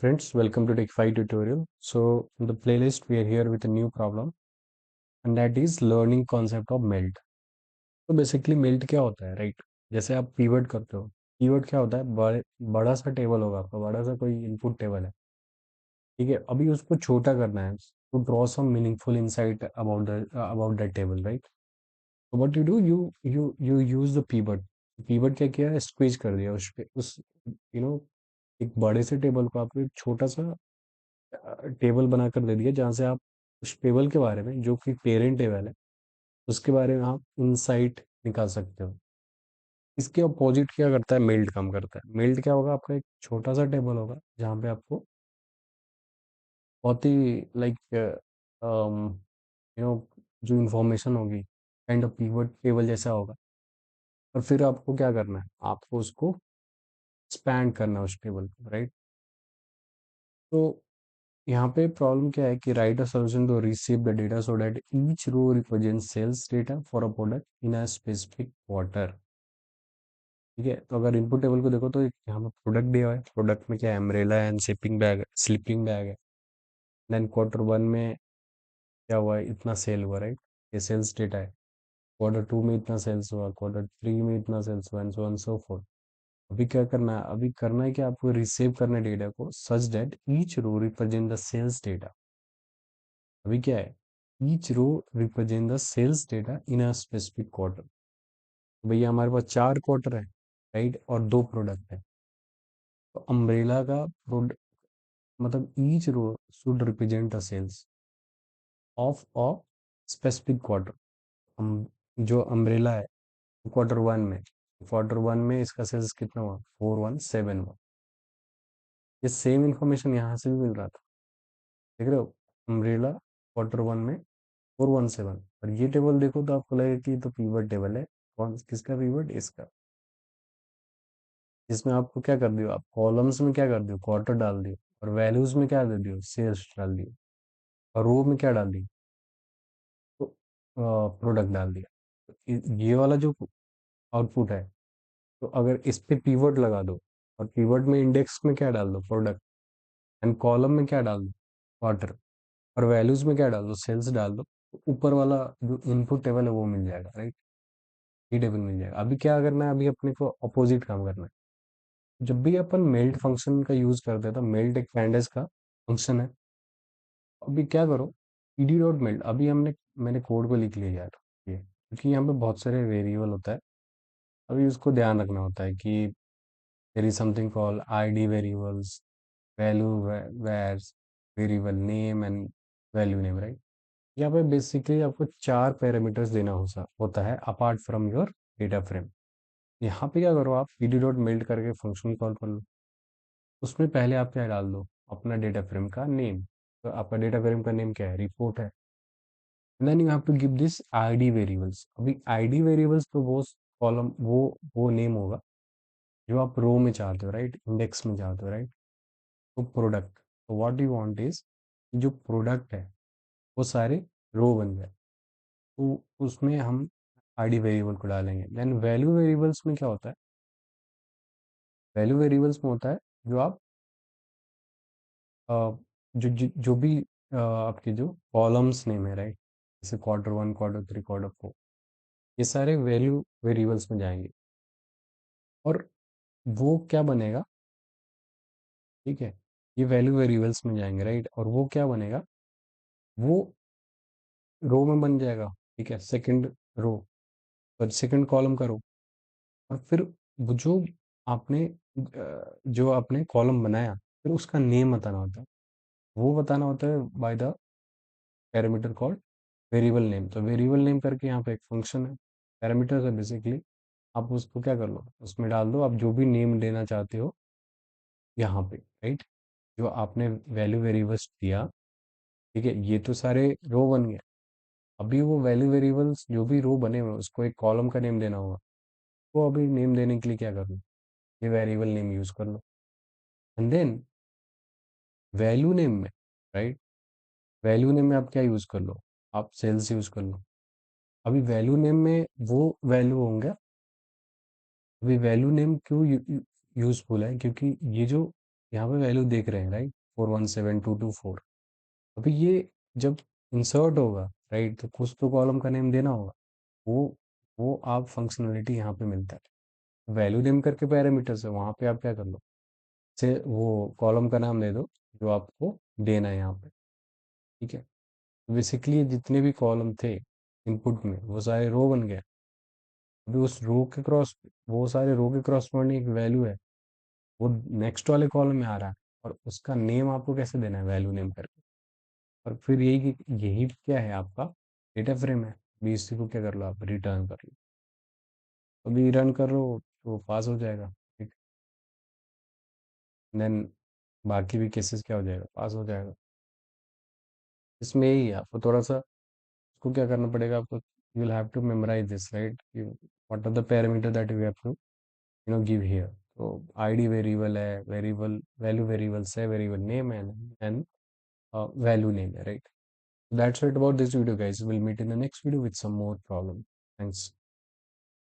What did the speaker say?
friends, welcome to Techify tutorial. So in the playlist we are here with a new problem and that is learning concept of melt. तो basically melt क्या होता है right. जैसे आप keyword करते हो, keyword क्या होता है, बड़ा सा टेबल होगा आपका, बड़ा सा कोई इनपुट टेबल है। ठीक है, अभी उसको छोटा करना है to draw some meaningful insight about that table right. तो what you do, you use the keyword. Keyword क्या किया है, स्क्वीज कर दिया उस पे उस यू नो एक बड़े से टेबल को आपको एक छोटा सा टेबल बनाकर दे दिया, जहाँ से आप उस टेबल के बारे में, जो कि पेरेंट टेबल है, उसके बारे में आप इंसाइट निकाल सकते हो। इसके अपोजिट क्या करता है, मेल्ट काम करता है। मेल्ट क्या होगा, आपका एक छोटा सा टेबल होगा जहाँ पे आपको बहुत ही लाइक यू नो जो इंफॉर्मेशन होगी काइंड ऑफ पीवट टेबल जैसा होगा। और फिर आपको क्या करना है, आपको उसको एक्सपैंड करना है उस टेबल को राइट। तो यहाँ पे प्रॉब्लम क्या है कि write a solution to receive the data so that each row represent sales data for a product in a specific quarter. ठीक है, तो अगर इनपुट टेबल को देखो तो यहाँ पे प्रोडक्ट दिया हुआ है, प्रोडक्ट में क्या है, अम्ब्रेला एंड स्लीपिंग बैग है। देन क्वार्टर वन में क्या हुआ है, इतना सेल हुआ राइट, ये सेल्स डेटा है। क्वार्टर टू में इतना सेल्स हुआ, क्वार्टर थ्री में इतना सेल्स हुआ, and so on so fourth. अभी क्या करना है, अभी करना है कि आपको रिसीव करना है डेटा को such that each row represent the sales data. अभी क्या है, each row represent the sales data in a specific quarter. भैया हमारे पास 4 क्वार्टर है राइट, और 2 प्रोडक्ट है। तो अम्ब्रेला का प्रोडक्ट मतलब each row should represent the sales of a specific quarter. जो अम्ब्रेला है क्वार्टर वन में इसका सेल्स कितना हुआ, 417 हुआ। ये सेम इंफॉर्मेशन यहाँ से भी मिल रहा था, देख रहे हो। अम्ब्रेला क्वार्टर वन में 417, और ये टेबल देखो तो आपको लगेगा कि ये तो पीवट टेबल है। कौन किसका पीवट, इसका। इसमें आपको क्या कर दियो, आप कॉलम्स में क्या कर दियो, क्वार्टर डाल दियो, और वैल्यूज में क्या दे दियो, सेल्स डाल दियो, और रो में क्या डाल दियो, तो प्रोडक्ट डाल दिया। तो ये वाला जो आउटपुट है, तो अगर इस पे पीवर्ड लगा दो, और पीवर्ड में इंडेक्स में क्या डाल दो, प्रोडक्ट, एंड कॉलम में क्या डाल दो, क्वार्टर, और वैल्यूज में क्या डाल दो, सेल्स डाल दो, तो ऊपर वाला जो इनपुट टेबल है वो मिल जाएगा राइट। ये टेबल मिल जाएगा। अभी क्या करना है, अभी अपने को अपोजिट काम करना है। जब भी अपन मेल्ट फंक्शन का यूज करते हैं तो मेल्ट एक पैंडेस का फंक्शन है। अभी क्या करो, ईडी डॉट मेल्ट, अभी मैंने कोड को लिख लिया यार, ये क्योंकि यहाँ पे बहुत सारे वेरिएबल होता है। अभी उसको ध्यान रखना होता है कि there is something called ID variables, value vars, variable name and value name right. यहाँ पे बेसिकली आपको 4 पैरामीटर्स देना होता है apart from your data frame. यहाँ पे क्या करो, आप ईडी डॉट मेल्ट करके फंक्शन कॉल कर लो। उसमें पहले आप क्या डाल दो, अपना डेटा फ्रेम का नेम। तो आपका डेटा फ्रेम का नेम क्या है, रिपोर्ट है। Then you have to give this ID variables. अभी आईडी वेरिएबल्स तो वो कॉलम वो नेम होगा जो आप रो में चाहते हो राइट, इंडेक्स में चाहते हो राइट। तो प्रोडक्ट, तो व्हाट यू वांट इज, जो प्रोडक्ट है वो सारे रो बन जाए, तो उसमें हम आईडी वेरिएबल को डालेंगे। देन वैल्यू वेरिएबल्स में क्या होता है, वैल्यू वेरिएबल्स में होता है जो आप अ, जो भी आपके जो कॉलम्स नेम है राइट, जैसे quarter one, quarter three, quarter four, ये सारे वैल्यू वेरिएबल्स में जाएंगे। और वो क्या बनेगा, ठीक है, ये वैल्यू वेरिएबल्स में जाएंगे राइट, और वो क्या बनेगा, वो रो में बन जाएगा। ठीक है, सेकंड रो, और सेकंड कॉलम का रो। और फिर वो जो आपने कॉलम बनाया, फिर उसका नेम बताना होता है। वो बताना होता है by the parameter called variable name. तो वेरिएबल नेम करके यहाँ पे एक फंक्शन है, पैरामीटर है बेसिकली। आप उसको क्या कर लो, उसमें डाल दो आप जो भी नेम देना चाहते हो यहाँ पे राइट, जो आपने वैल्यू वेरिएबल्स दिया। ठीक है, ये तो सारे रो बन गए। अभी वो वैल्यू वेरिएबल्स जो भी रो बने हुए हैं, उसको एक कॉलम का नेम देना होगा। वो अभी नेम देने के लिए क्या कर लो, ये वेरिएबल नेम यूज कर लो। एंड देन वैल्यू नेम में, राइट, वैल्यू नेम में आप क्या यूज कर लो, आप सेल्स यूज कर लो। अभी वैल्यू नेम में वो वैल्यू होंगे। अभी वैल्यू नेम क्यों यूजफुल है, क्योंकि ये जो यहाँ पे वैल्यू देख रहे हैं राइट, 417224। अभी ये जब इंसर्ट होगा राइट, तो कुछ तो कॉलम का नेम देना होगा। वो वो आप फंक्शनलिटी यहाँ पे मिलता है, वैल्यू नेम करके पैरामीटर्स है, वहाँ पे आप क्या कर लो, से वो कॉलम का नाम दे दो जो आपको देना है यहाँ पे। ठीक है, बेसिकली जितने भी कॉलम थे इनपुट में वो सारे रो बन गए। अभी उस रो के क्रॉस, वो सारे रो के क्रॉसपोंडिंग एक वैल्यू है, वो नेक्स्ट वाले कॉलम में आ रहा है, और उसका नेम आपको कैसे देना है, वैल्यू नेम करके। और फिर यही क्या है आपका डेटा फ्रेम है। अभी इसी को क्या कर लो, आप रिटर्न कर लो। अभी रन कर लो तो पास हो जाएगा। ठीक, देन बाकी भी केसेस क्या हो जाएगा, पास हो जाएगा। इसमें यही है, आपको थोड़ा सा उसको क्या करना पड़ेगा आपको, you will have to memorize this right, what are the parameter that you have to give here. तो आईडी वेरिएबल है, वेरिएबल वैल्यू वेरिएबल्स है, variable name and value name है right. That's it about this video guys. We'll meet in the next video with some more problem. Thanks.